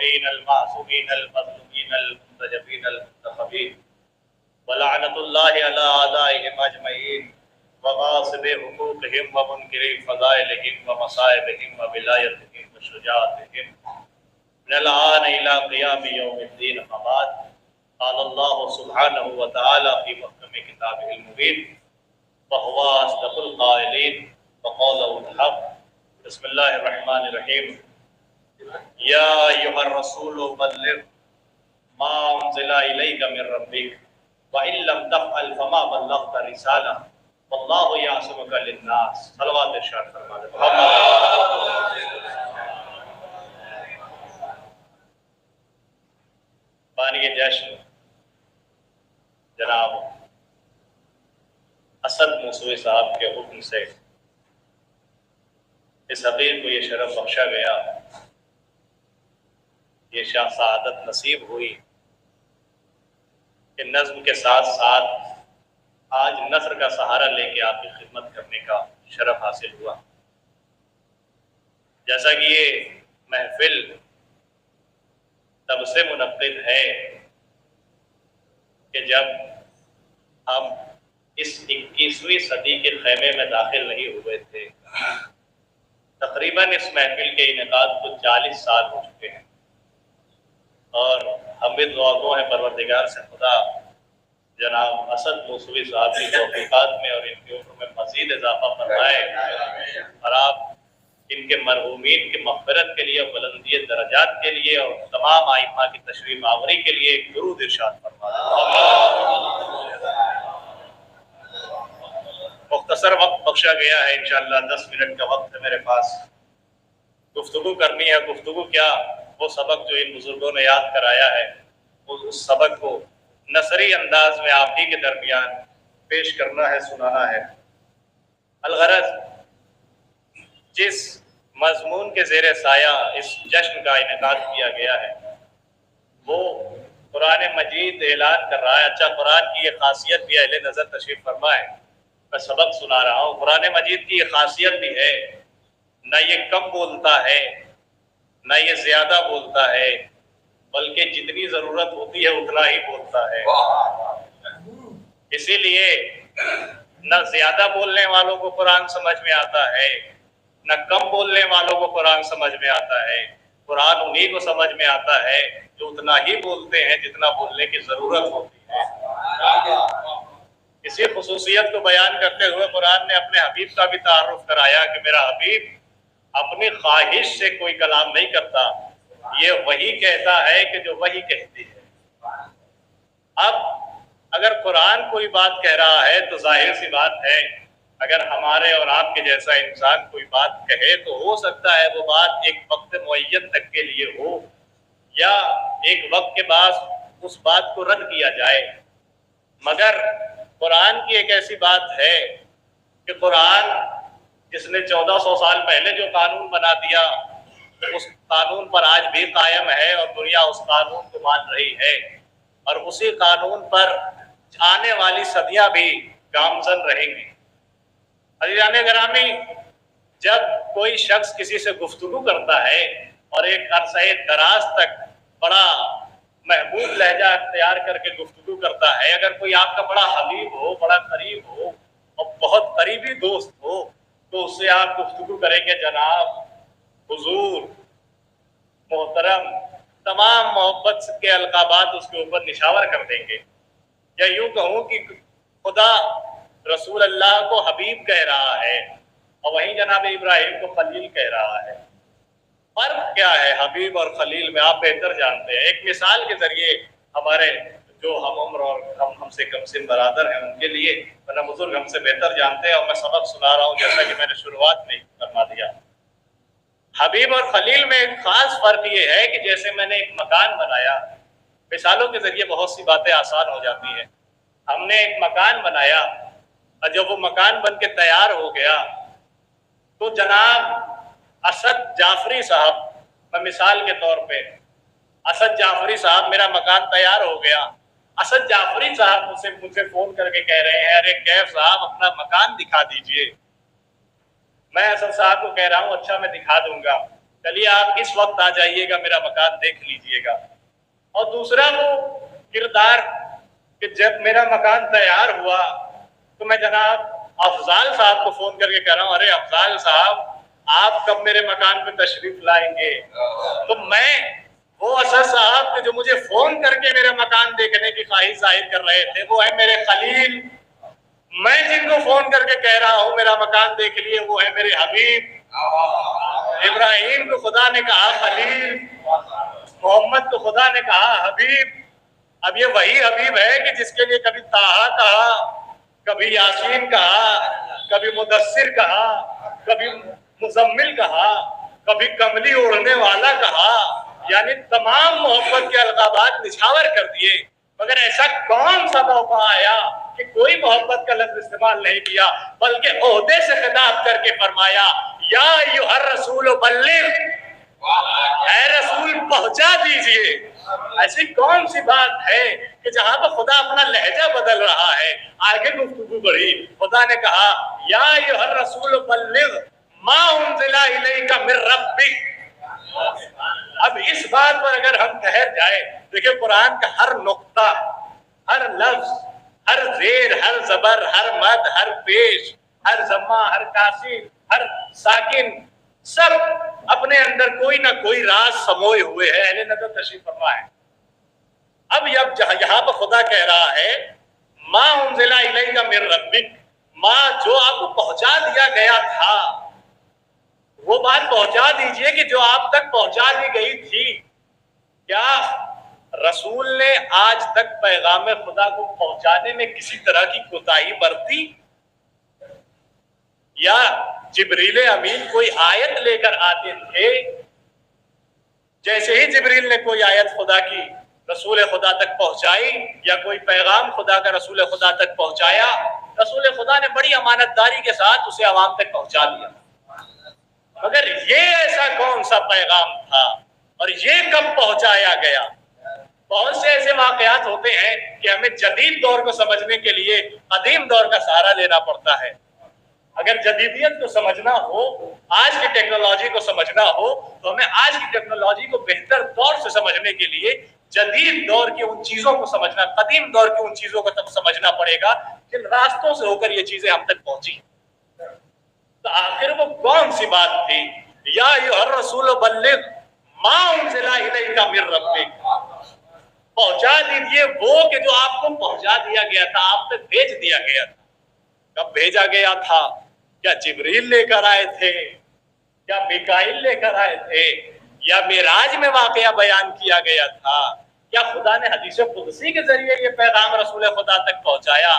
الطاهرين المعصومين المظلومين المنتجبين المنتخبين ولعنة الله على أعدائهم أجمعين وغاصب حقوقهم ومنكر فضائلهم ومصائبهم وولايتهم وشجاعتهم من الآن إلى قيام يوم الدين. أما بعد، قال الله سبحانه وتعالى في محكم كتابه المبين وهو أصدق القائلين وقوله الحق. بسم الله الرحمن الرحيم. يا أيها الرسول بلغ ما أنزل إليك من ربك وإن لم تفعل فما بلغت رسالة والله يعصمك للناس. صلوات ارشاد فرمائے. بانی جشن جناب اسد موسوی صاحب کے حکم سے اس حقیر کو یہ شرف بخشا گیا، یہ شاہ سعادت نصیب ہوئی کہ نظم کے ساتھ ساتھ آج نثر کا سہارا لے کے آپ کی خدمت کرنے کا شرف حاصل ہوا۔ جیسا کہ یہ محفل تب سے منعقد ہے کہ جب ہم اس 21ویں صدی کے خیمے میں داخل نہیں ہوئے تھے۔ تقریباً اس محفل کے انعقاد کو 40 سال ہو چکے ہیں، اور ہم بھی دعا گو ہیں پروردگار سے خدا جناب اسد موسوی صاحب کی توفیقات میں اور ان کی عمر میں مزید اضافہ فرمائے، اور آپ ان کے مرحومین کی مغفرت کے لیے، بلندی درجات کے لیے اور تمام ائمہ کی تشریف آوری کے لیے ایک درود ارشاد فرمائے۔ مختصر وقت بخشا گیا ہے، انشاءاللہ 10 منٹ کا وقت ہے میرے پاس۔ گفتگو کرنی ہے، گفتگو کیا، وہ سبق جو ان بزرگوں نے یاد کرایا ہے اس سبق کو نثری انداز میں آپ ہی کے درمیان پیش کرنا ہے، سنانا ہے۔ الغرض جس مضمون کے زیر سایہ اس جشن کا انعقاد کیا گیا ہے وہ قرآن مجید اعلان کر رہا ہے۔ اچھا، قرآن کی یہ خاصیت بھی اہل نظر تشریف فرمائے، میں سبق سنا رہا ہوں۔ قرآن مجید کی یہ خاصیت بھی ہے، نہ یہ کم بولتا ہے نہ یہ زیادہ بولتا ہے، بلکہ جتنی ضرورت ہوتی ہے اتنا ہی بولتا ہے۔ اسی لیے نہ زیادہ بولنے والوں کو قرآن سمجھ میں آتا ہے، نہ کم بولنے والوں کو قرآن سمجھ میں آتا ہے۔ قرآن انہی کو سمجھ میں آتا ہے جو اتنا ہی بولتے ہیں جتنا بولنے کی ضرورت ہوتی ہے۔ اسی خصوصیت کو بیان کرتے ہوئے قرآن نے اپنے حبیب کا بھی تعارف کرایا کہ میرا حبیب اپنی خواہش سے کوئی کلام نہیں کرتا، یہ وہی کہتا ہے کہ جو وہی کہتی ہے۔ اب اگر قرآن کوئی بات کہہ رہا ہے تو ظاہر سی بات ہے اگر ہمارے اور آپ کے جیسا انسان کوئی بات کہے تو ہو سکتا ہے وہ بات ایک وقت معین تک کے لیے ہو، یا ایک وقت کے بعد اس بات کو رد کیا جائے۔ مگر قرآن کی ایک ایسی بات ہے کہ قرآن جس نے 1400 سال پہلے جو قانون بنا دیا اس قانون پر آج بھی قائم ہے، اور دنیا اس قانون کو مان رہی ہے، اور اسی قانون پر آنے والی صدیاں بھی گامزن رہیں گی۔ عزیزان گرامی، جب کوئی شخص کسی سے گفتگو کرتا ہے اور ایک عرصہ دراز تک بڑا محبوب لہجہ اختیار کر کے گفتگو کرتا ہے، اگر کوئی آپ کا بڑا حبیب ہو، بڑا قریب ہو اور بہت قریبی دوست ہو تو اس سے آپ گفتگو کریں گے جناب، حضور، محترم، تمام محبت کے القابات اس کے اوپر نشاور کر دیں گے۔ یا یوں کہوں کہ خدا رسول اللہ کو حبیب کہہ رہا ہے اور وہیں جناب ابراہیم کو خلیل کہہ رہا ہے۔ فرق کیا ہے حبیب اور خلیل میں آپ بہتر جانتے ہیں۔ ایک مثال کے ذریعے ہمارے جو ہم عمر اور ہم سے کم سن برادر ہیں ان کے لیے، ورنہ بزرگ ہم سے بہتر جانتے ہیں، اور میں سبق سنا رہا ہوں جیسا کہ میں نے شروعات میں فرما دیا۔ حبیب اور خلیل میں ایک خاص فرق یہ ہے کہ جیسے میں نے ایک مکان بنایا، مثالوں کے ذریعے بہت سی باتیں آسان ہو جاتی ہیں۔ ہم نے ایک مکان بنایا اور جب وہ مکان بن کے تیار ہو گیا تو جناب اسد جعفری صاحب، میں مثال کے طور پہ اسد جعفری صاحب، میرا مکان تیار ہو گیا، اسد جعفری صاحب مجھے فون کر کے کہہ رہے ہیں ارے کیف صاحب اپنا مکان دکھا دیجئے۔ میں اسد صاحب کو کہہ رہا ہوں اچھا میں دکھا دوں گا۔ چلیے آپ اس وقت آ جائیے گا، میرا مکان دیکھ لیجئے گا۔ اور دوسرا وہ کردار کہ جب میرا مکان تیار ہوا تو میں جناب افضال صاحب کو فون کر کے کہہ رہا ہوں، ارے افضال صاحب آپ کب میرے مکان پہ تشریف لائیں گے؟ تو میں وہ اسد صاحب جو مجھے فون کر کے میرا مکان دیکھنے کی خواہش ظاہر کر رہے تھے، وہ ہے میرے خلیل۔ میں جن کو فون کر کے کہہ رہا ہوں میرا مکان دیکھ لیے، وہ ہے میرے حبیب۔ ابراہیم کو خدا نے کہا خلیل، محمد کو خدا نے کہا حبیب۔ اب یہ وہی حبیب ہے کہ جس کے لیے کبھی طٰہٰ کہا، کبھی یاسین کہا، کبھی مدثر کہا، کبھی مزمل کہا، کبھی کملی اوڑھنے والا کہا، یعنی تمام محبت کے القابات نچھاور کر دیے، مگر ایسا کون سا موقع آیا کہ کوئی محبت کا لفظ استعمال نہیں کیا، بلکہ عہدے سے خطاب کر کے فرمایا یا ایھا الرسول بلغ، اے رسول پہنچا دیجئے۔ ایسی کون سی بات ہے کہ جہاں پر خدا اپنا لہجہ بدل رہا ہے؟ آگے گفتگو بڑھی، خدا نے کہا یا ایھا الرسول بلغ ما انزل الیک من ربک۔ اب اس بات پر اگر ہم ٹھہر جائیں، دیکھیں قرآن کا ہر نقطہ، ہر لفظ، ہر زیر، ہر زبر، ہر مد، ہر پیش، ہر ضمہ، ہر کاسر، ہر ساکن، سب اپنے اندر کوئی نہ کوئی راز سموئے ہوئے ہیں۔ اہل نظر تشریف فرما ہے۔ اب یہاں پر خدا کہہ رہا ہے ما انزل الیک من ربک، ما جو آپ کو پہنچا دیا گیا تھا وہ بات پہنچا دیجئے کہ جو آپ تک پہنچا دی گئی تھی۔ کیا رسول نے آج تک پیغام خدا کو پہنچانے میں کسی طرح کی کوتاہی برتی؟ یا جبریل امین کوئی آیت لے کر آتے تھے، جیسے ہی جبریل نے کوئی آیت خدا کی رسول خدا تک پہنچائی یا کوئی پیغام خدا کا رسول خدا تک پہنچایا، رسول خدا نے بڑی امانت داری کے ساتھ اسے عوام تک پہنچا دیا۔ مگر یہ ایسا کون سا پیغام تھا اور یہ کب پہنچایا گیا؟ بہت سے ایسے واقعات ہوتے ہیں کہ ہمیں جدید دور کو سمجھنے کے لیے قدیم دور کا سہارا لینا پڑتا ہے۔ اگر جدیدیت کو سمجھنا ہو، آج کی ٹیکنالوجی کو سمجھنا ہو، تو ہمیں آج کی ٹیکنالوجی کو بہتر طور سے سمجھنے کے لیے جدید دور کی ان چیزوں کو سمجھنا، قدیم دور کی ان چیزوں کو تب سمجھنا پڑے گا جن راستوں سے ہو کر یہ چیزیں ہم تک پہنچی۔ تو آخر وہ کون سی بات تھی؟ یا ایھا الرسول بلغ ما انزل الیک من ربک، پہنچا دیجئے وہ کہ جو آپ کو پہنچا دیا گیا تھا، آپ تک بھیج دیا گیا تھا۔ کب بھیجا گیا تھا؟ کیا جبریل لے کر آئے تھے؟ کیا میکائیل لے کر آئے تھے؟ یا معراج میں واقعہ بیان کیا گیا تھا؟ کیا خدا نے حدیث قدسی کے ذریعے یہ پیغام رسول خدا تک پہنچایا؟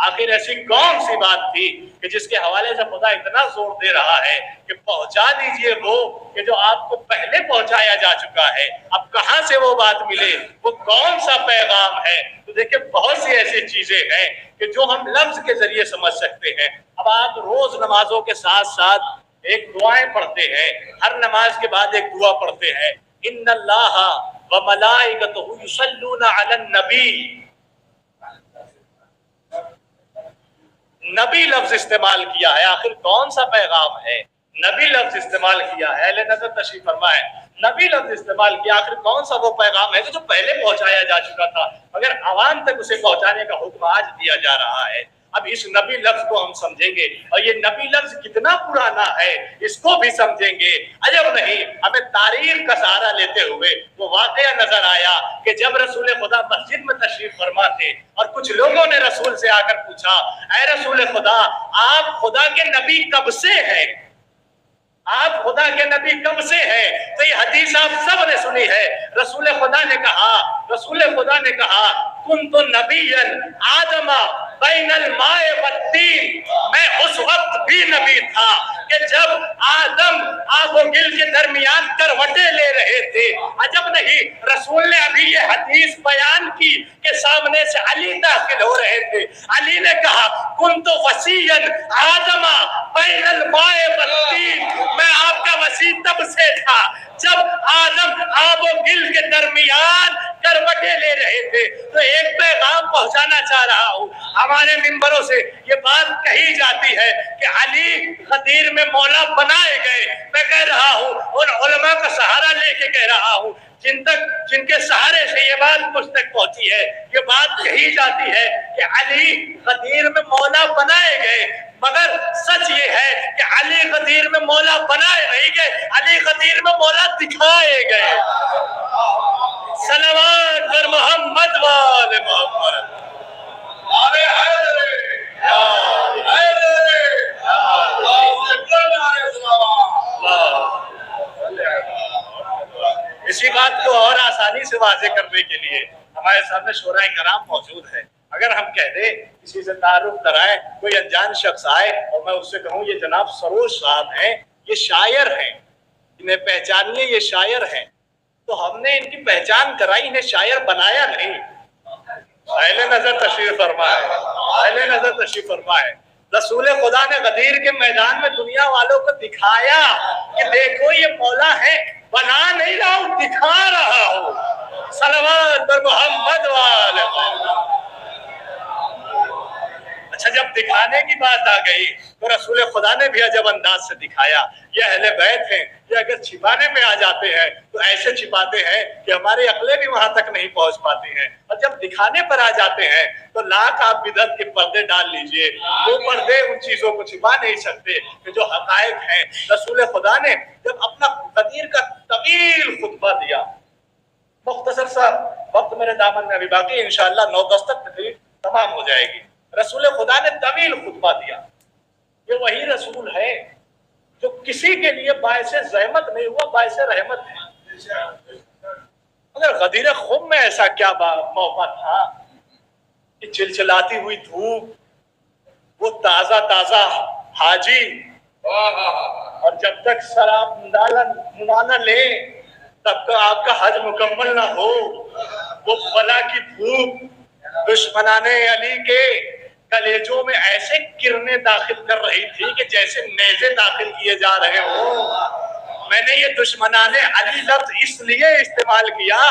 آخر ایسی کون سی بات تھی کہ جس کے حوالے سے خدا اتنا زور دے رہا ہے کہ پہنچا دیجئے وہ کہ جو آپ کو پہلے پہنچایا جا چکا ہے؟ اب کہاں سے وہ بات ملے؟ وہ کون سا پیغام ہے؟ تو دیکھیں بہت سی ایسی چیزیں ہیں کہ جو ہم لفظ کے ذریعے سمجھ سکتے ہیں۔ اب آپ روز نمازوں کے ساتھ ساتھ ایک دعائیں پڑھتے ہیں، ہر نماز کے بعد ایک دعا پڑھتے ہیں، ان اللہ وملائکتہ یصلون علی النبی۔ نبی لفظ استعمال کیا ہے، آخر کون سا پیغام ہے؟ نبی لفظ استعمال کیا ہے، اہل نظر تشریف فرمائے، نبی لفظ استعمال کیا، آخر کون سا وہ پیغام ہے جو پہلے پہنچایا جا چکا تھا مگر عوام تک اسے پہنچانے کا حکم آج دیا جا رہا ہے۔ اب اس نبی لفظ کو ہم سمجھیں گے اور یہ نبی لفظ کتنا پرانا ہے اس کو بھی سمجھیں گے۔ عجب نہیں، ہمیں تاریخ کا سہارا لیتے ہوئے وہ واقعہ نظر آیا کہ جب رسول خدا مسجد میں تشریف فرما تھے اور کچھ لوگوں نے رسول سے آ کر پوچھا، اے رسول خدا آپ خدا کے نبی کب سے ہیں؟ آپ خدا کے نبی کب سے ہیں؟ تو یہ حدیث آپ سب نے سنی ہے۔ رسول خدا نے کہا کنت نبیا آدم بین الماء والطین، میں اس وقت بھی نبی تھا کہ جب آدم آب و گل کے درمیان کروٹیں لے رہے تھے۔ عجب نہیں، رسول نے ابھی یہ حدیث بیان کی کہ سامنے سے علی داخل ہو رہے تھے۔ علی نے کہا کنت وصیا آدم بین الماء والطین، میں آپ کا وصی تب سے تھا جب آدم آب و گل کے درمیان کروٹیں لے رہے تھے، تو ایک پیغام پہنچانا چاہ رہا ہوں۔ ہمارے منبروں سے یہ بات کہی جاتی ہے کہ علی غدیر میں مولا بنائے گئے۔ میں کہہ رہا ہوں، ان علماء کا سہارا لے کے کہہ رہا ہوں جن کے سہارے سے یہ بات مجھ تک پہنچی ہے، یہ بات کہی جاتی ہے کہ علی غدیر میں مولا بنائے گئے، مگر سچ یہ ہے کہ علی غدیر میں مولا بنائے نہیں گئے، علی غدیر میں مولا دکھائے گئے۔ صلوات پر محمد وآل محمد۔ اسی بات کو اور آسانی سے واضح کرنے کے لیے ہمارے سامنے شورائے کرام موجود ہے۔ اگر ہم کہہ دیں کسی سے تعارف کرائیں، کوئی انجان شخص آئے اور میں اس سے کہوں یہ جناب سروش صاحب ہیں، یہ شاعر ہیں، انہیں پہچانیے یہ شاعر ہیں، تو ہم نے ان کی پہچان کرائی، انہیں شاعر بنایا نہیں۔ اہل نظر تشریف فرما ہے، اہل نظر تشریف فرما ہے۔ رسول خدا نے غدیر کے میدان میں دنیا والوں کو دکھایا کہ دیکھو یہ مولا ہے، بنا نہیں رہا ہوں، دکھا رہا ہوں۔ صلوات پر محمد وآل محمد۔ اچھا، جب دکھانے کی بات آ گئی تو رسول خدا نے بھی عجب انداز سے دکھایا۔ یہ اہل بیت ہیں، یہ اگر چھپانے میں آ جاتے ہیں تو ایسے چھپاتے ہیں کہ ہماری عقلیں بھی وہاں تک نہیں پہنچ پاتی ہیں، اور جب دکھانے پر آ جاتے ہیں تو لاکھ آپ بدعت کے پردے ڈال لیجئے، وہ پردے ان چیزوں کو چھپا نہیں سکتے کہ جو حقائق ہیں۔ رسول خدا نے جب اپنا غدیر کا طویل خطبہ دیا، مختصر سا وقت میرے دامن میں ابھی باقی، انشاءاللہ 9-10 تک تقریر تمام ہو جائے گی۔ رسول خدا نے طویل خطبہ دیا۔ یہ وہی رسول ہے جو کسی کے لیے باعث زحمت نہیں ہوا، باعث رحمت ہے۔ مگر غدیر خم میں ایسا کیا موقع تھا کہ چلچلاتی ہوئی دھوپ، وہ تازہ تازہ حاجی، اور جب تک سر آپ منڈا نہ لیں تب تک آپ کا حج مکمل نہ ہو، وہ بلا کی دھوپ دشمنان علی کے کلیجوں میں ایسے کرنے داخل کر رہی تھی کہ جیسے نیزے داخل کیے جا رہے ہوں۔ میں نے یہ دشمنان علی لفظ اس لیے استعمال کیا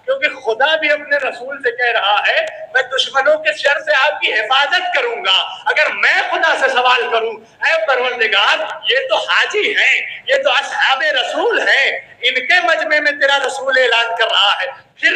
کیونکہ خدا بھی اپنے رسول سے کہہ رہا ہے میں دشمنوں کے شر سے آپ کی حفاظت کروں گا۔ اگر میں خدا سے سوال کروں، اے پروردگار یہ تو حاجی ہیں، یہ تو اصحاب رسول ہیں، ان کے مجمع میں تیرا رسول اعلان کر رہا ہے، پھر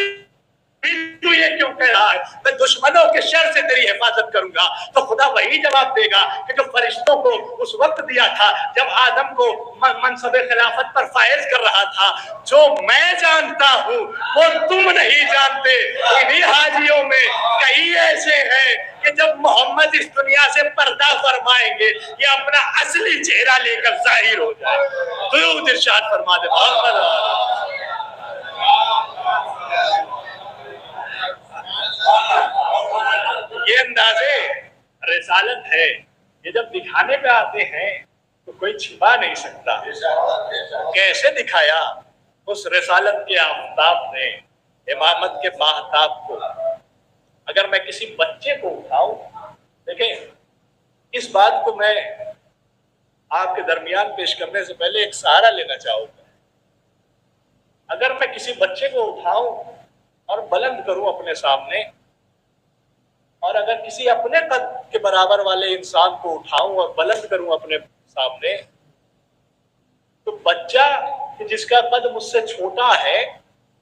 تو یہ کیوں کہہ رہا ہے میں دشمنوں کے شر سے تیری حفاظت کروں گا؟ تو خدا وہی جواب دے گا کہ جو فرشتوں کو اس وقت دیا تھا جب آدم کو منصب خلافت پر فائز کر رہا تھا، جو میں جانتا ہوں وہ تم نہیں جانتے۔ انہی حاجیوں میں کئی ایسے ہیں کہ جب محمد اس دنیا سے پردہ فرمائیں گے یہ اپنا اصلی چہرہ لے کر ظاہر ہو جائے۔ درود ارشاد فرما دے محمد۔ یہ اندازے رسالت ہے، یہ جب دکھانے پہ آتے ہیں تو کوئی چھپا نہیں سکتا۔ کیسے دکھایا اس رسالت کے آفتاب نے، امامت کے ماہتاب کو؟ اگر میں کسی بچے کو اٹھاؤں، دیکھیں اس بات کو میں آپ کے درمیان پیش کرنے سے پہلے ایک سہارا لینا چاہوں گا۔ اگر میں کسی بچے کو اٹھاؤں اور بلند کروں اپنے سامنے، اور اگر کسی اپنے قد کے برابر والے انسان کو اٹھاؤں اور بلند کروں اپنے سامنے، تو بچہ جس کا قد مجھ سے چھوٹا ہے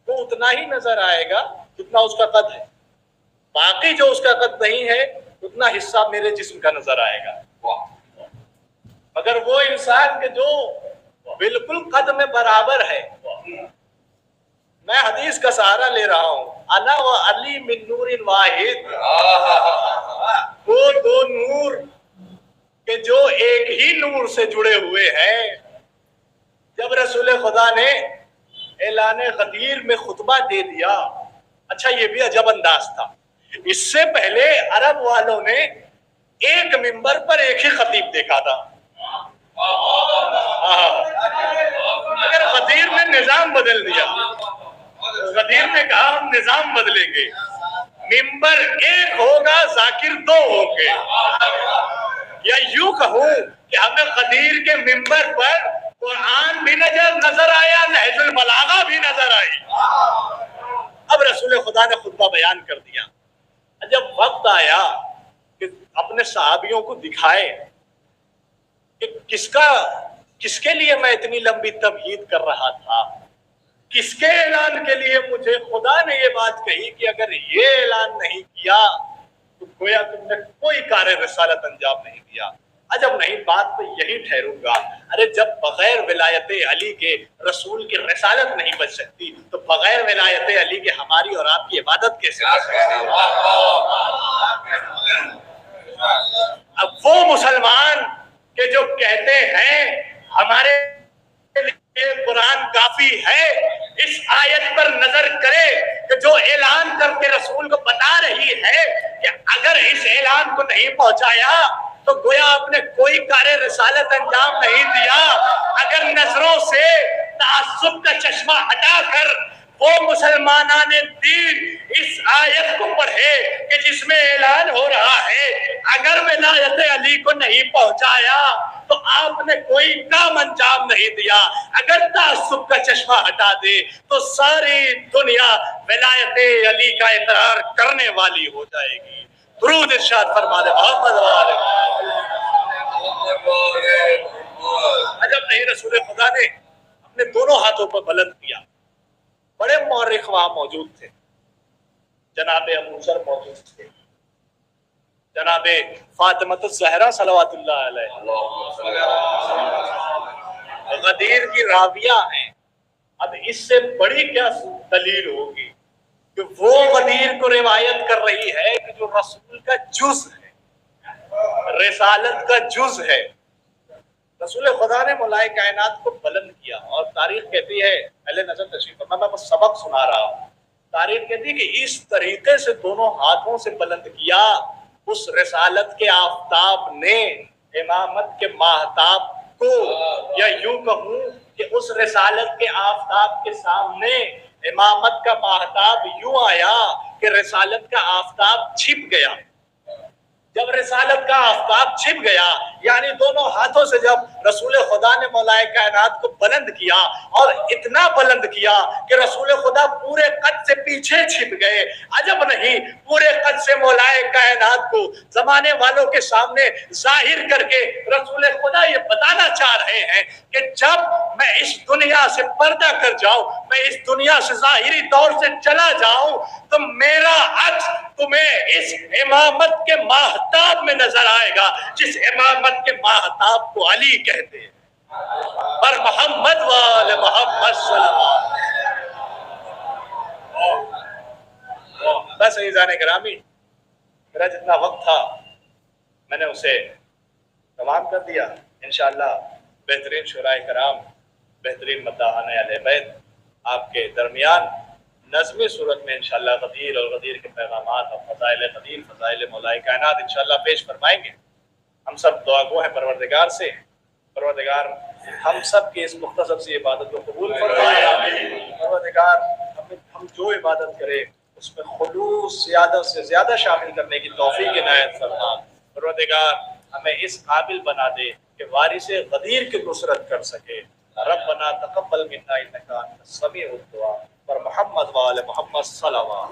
وہ اتنا ہی نظر آئے گا جتنا اس کا قد ہے، باقی جو اس کا قد نہیں ہے اتنا حصہ میرے جسم کا نظر آئے گا۔ مگر وہ انسان کے جو بالکل قد میں برابر ہے، میں حدیث کا سہارا لے رہا ہوں، انا و علی من نور واحد، وہ دو نور کہ جو ایک ہی نور سے جڑے ہوئے ہیں۔ جب رسول خدا نے اعلان غدیر میں خطبہ دے دیا، اچھا یہ بھی عجب انداز تھا، اس سے پہلے عرب والوں نے ایک منبر پر ایک ہی خطیب دیکھا تھا، مگر غدیر نے نظام بدل دیا۔ غدیر نے کہا ہم نظام بدلیں گے، منبر ایک ہوگا ذاکر دو ہوں گے، یا یوں کہوں کہ ہمیں غدیر کے منبر پر قرآن بھی نظر آیا، نہج البلاغہ بھی نظر آئی۔ اب رسول خدا خدا نے خطبہ بیان کر دیا. جب وقت آیا کہ اپنے صحابیوں کو دکھائے کہ کس کے لیے میں اتنی لمبی تمہید کر رہا تھا, کس کے اعلان کے لیے مجھے خدا نے یہ بات کہی کہ اگر یہ اعلان نہیں کیا تو گویا تم نے کوئی کار رسالت انجام نہیں دیا. عجب نہیں, بات پہ یہی ٹھہروں گا. ارے جب بغیر ولایت علی کے رسول کی رسالت نہیں بچ سکتی تو بغیر ولایت علی کے ہماری اور آپ کی عبادت کیسے بچ سکتی ہے؟ اب وہ مسلمان کہ جو کہتے ہیں ہمارے لیے قرآن کافی ہے, اس آیت پر نظر کرے کہ جو اعلان کر کے رسول کو بتا رہی ہے کہ اگر اس اعلان کو نہیں پہنچایا تو گویا آپ نے کوئی کار رسالت انجام نہیں دیا. اگر نظروں سے تعصب کا چشمہ ہٹا کر وہ مسلمانان دین اس آیت کو پڑھے کہ جس میں اعلان ہو رہا ہے اگر ولایت علی کو نہیں پہنچایا تو آپ نے کوئی کام انجام نہیں دیا. اگر تعصب کا چشمہ ہٹا دے تو ساری دنیا ولایت علی کا اقرار کرنے والی ہو جائے گی. درود ارشاد فرما دے محمد والے. عجب نہیں, رسول خدا نے اپنے دونوں ہاتھوں پر بلند کیا. بڑے مورخ وہاں موجود تھے, جناب ابو ذر موجود تھے, جناب فاطمہ الزہرا صلوات اللہ علیہ غدیر کی راویہ ہیں. اب اس سے بڑی کیا دلیل ہوگی کہ وہ غدیر کو روایت کر رہی ہے کہ جو رسول کا جز ہے, رسالت کا جز ہے. رسول خدا نے مولائے کائنات کو بلند کیا اور تاریخ کہتی ہے, پہلے نظر تشریف فرما, میں بس سبق سنا رہا ہوں. تاریخ کہتی ہے کہ اس طریقے سے دونوں ہاتھوں سے بلند کیا اس رسالت کے آفتاب نے امامت کے ماہتاب کو, یا یوں کہوں کہ اس رسالت کے آفتاب کے سامنے امامت کا ماہتاب یوں آیا کہ رسالت کا آفتاب چھپ گیا. جب رسالت کا آفتاب چھپ گیا یعنی دونوں ہاتھوں سے جب رسول خدا نے مولائے کائنات کو بلند کیا اور اتنا بلند کیا کہ رسول خدا پورے قد سے پیچھے چھپ گئے. عجب نہیں, پورے قد سے مولائے کائنات کو زمانے والوں کے سامنے ظاہر کر کے رسول خدا یہ بتانا چاہ رہے ہیں کہ جب میں اس دنیا سے پردہ کر جاؤں, میں اس دنیا سے ظاہری طور سے چلا جاؤں تو میرا عکس تمہیں اس امامت کے ماہتاب میں نظر آئے گا جس امامت کے ماہتاب کو علی کہتے ہیں. پر محمد والے محمد صلی اللہ علیہ وسلم. بس عزیزان گرامی, میرا جتنا وقت تھا میں نے اسے تمام کر دیا. انشاءاللہ بہترین شعراء کرام, بہترین مداحان اہل بیت آپ کے درمیان نظمی صورت میں انشاءاللہ غدیر اور غدیر کے پیغامات اور فضائل غدیر, فضائل مولائے کائنات انشاءاللہ پیش فرمائیں گے. ہم سب دعا گو ہیں پروردگار سے, پروردگار ہم سب کی اس مختصر سی عبادت کو قبول فرمائے. پروردگار ہم جو عبادت کرے اس میں خلوص زیادہ سے زیادہ شامل کرنے کی توفیق عنایت فرما. پروردگار ہمیں اس قابل بنا دے کہ وارث غدیر کی نصرت کر سکے. ربنا تقبل منا انک انت السمیع الدعاء. پر محمد وآل محمد صلوات.